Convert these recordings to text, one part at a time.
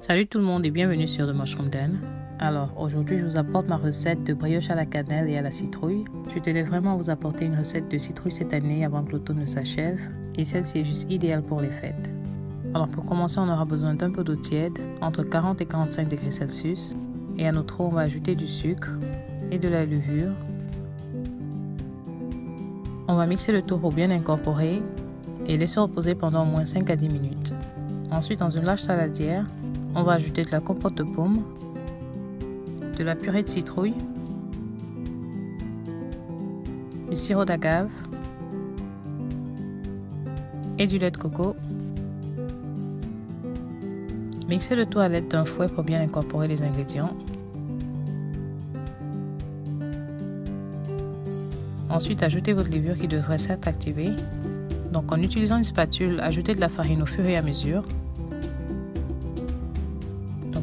Salut tout le monde et bienvenue sur The Mushroom Den. Alors, aujourd'hui je vous apporte ma recette de brioche à la cannelle et à la citrouille. Je tenais vraiment à vous apporter une recette de citrouille cette année avant que l'automne ne s'achève et celle-ci est juste idéale pour les fêtes. Alors pour commencer, on aura besoin d'un peu d'eau tiède, entre 40 et 45 degrés Celsius, et à notre eau on va ajouter du sucre et de la levure. On va mixer le tout pour bien incorporer et laisser reposer pendant au moins 5 à 10 minutes. Ensuite, dans une large saladière, on va ajouter de la compote de pomme, de la purée de citrouille, du sirop d'agave et du lait de coco. Mixez le tout à l'aide d'un fouet pour bien incorporer les ingrédients. Ensuite, ajoutez votre levure qui devrait s'être activée. Donc en utilisant une spatule, ajoutez de la farine au fur et à mesure.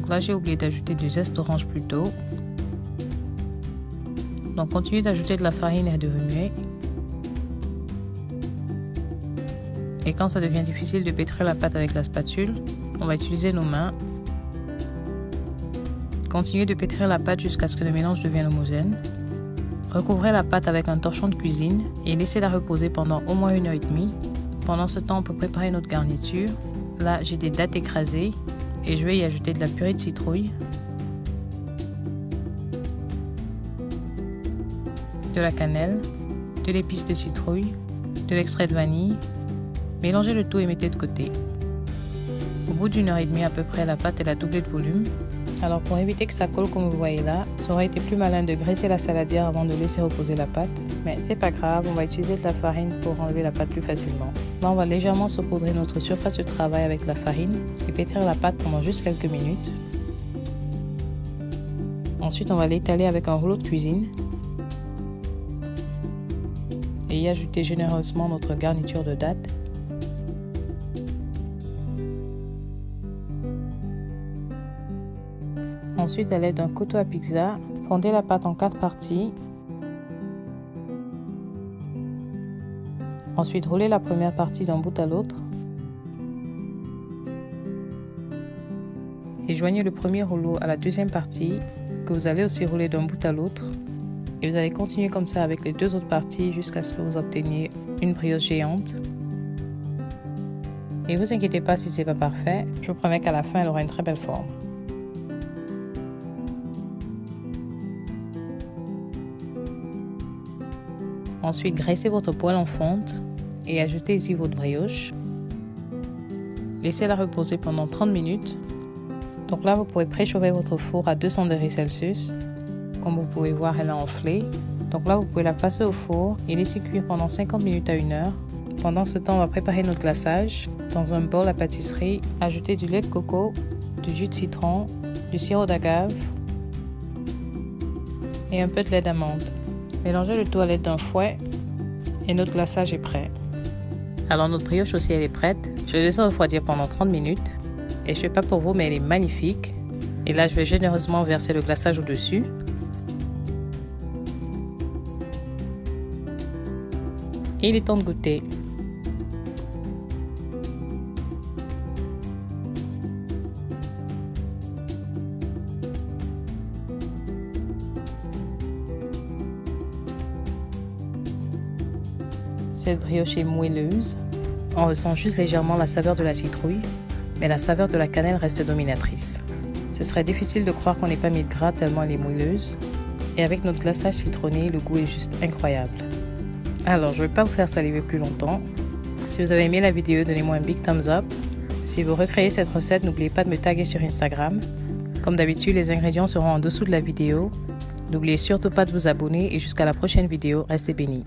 Donc là, j'ai oublié d'ajouter du zeste d'orange plus tôt. Donc continuez d'ajouter de la farine et de remuer. Et quand ça devient difficile de pétrir la pâte avec la spatule, on va utiliser nos mains. Continuez de pétrir la pâte jusqu'à ce que le mélange devienne homogène. Recouvrez la pâte avec un torchon de cuisine et laissez-la reposer pendant au moins 1h30. Pendant ce temps, on peut préparer notre garniture. Là, j'ai des dattes écrasées et je vais y ajouter de la purée de citrouille, de la cannelle, de l'épice de citrouille, de l'extrait de vanille. Mélangez le tout et mettez de côté. Au bout d'1h30 à peu près, la pâte elle a doublé de volume. Alors pour éviter que ça colle comme vous voyez là, ça aurait été plus malin de graisser la saladière avant de laisser reposer la pâte. Mais c'est pas grave, on va utiliser de la farine pour enlever la pâte plus facilement. Là on va légèrement saupoudrer notre surface de travail avec la farine et pétrir la pâte pendant juste quelques minutes. Ensuite on va l'étaler avec un rouleau de cuisine et y ajouter généreusement notre garniture de dattes. Ensuite, à l'aide d'un couteau à pizza, fondez la pâte en 4 parties. Ensuite, roulez la première partie d'un bout à l'autre. Et joignez le premier rouleau à la deuxième partie, que vous allez aussi rouler d'un bout à l'autre. Et vous allez continuer comme ça avec les deux autres parties jusqu'à ce que vous obteniez une brioche géante. Et ne vous inquiétez pas si c'est pas parfait, je vous promets qu'à la fin, elle aura une très belle forme. Ensuite, graissez votre poêle en fonte et ajoutez-y votre brioche. Laissez-la reposer pendant 30 minutes. Donc là, vous pouvez préchauffer votre four à 200 degrés Celsius. Comme vous pouvez voir, elle a enflé. Donc là, vous pouvez la passer au four et laisser cuire pendant 50 minutes à 1 heure. Pendant ce temps, on va préparer notre glaçage. Dans un bol à pâtisserie, ajoutez du lait de coco, du jus de citron, du sirop d'agave et un peu de lait d'amande. Mélangez le tout à l'aide d'un fouet et notre glaçage est prêt. Alors notre brioche aussi elle est prête. Je vais laisser refroidir pendant 30 minutes. Et je ne sais pas pour vous mais elle est magnifique. Et là je vais généreusement verser le glaçage au-dessus. Et il est temps de goûter. Cette brioche est moelleuse. On ressent juste légèrement la saveur de la citrouille, mais la saveur de la cannelle reste dominatrice. Ce serait difficile de croire qu'on n'ait pas mis de gras tellement elle est moelleuse. Et avec notre glaçage citronné, le goût est juste incroyable. Alors, je ne vais pas vous faire saliver plus longtemps. Si vous avez aimé la vidéo, donnez-moi un big thumbs up. Si vous recréez cette recette, n'oubliez pas de me taguer sur Instagram. Comme d'habitude, les ingrédients seront en dessous de la vidéo. N'oubliez surtout pas de vous abonner et jusqu'à la prochaine vidéo, restez bénis.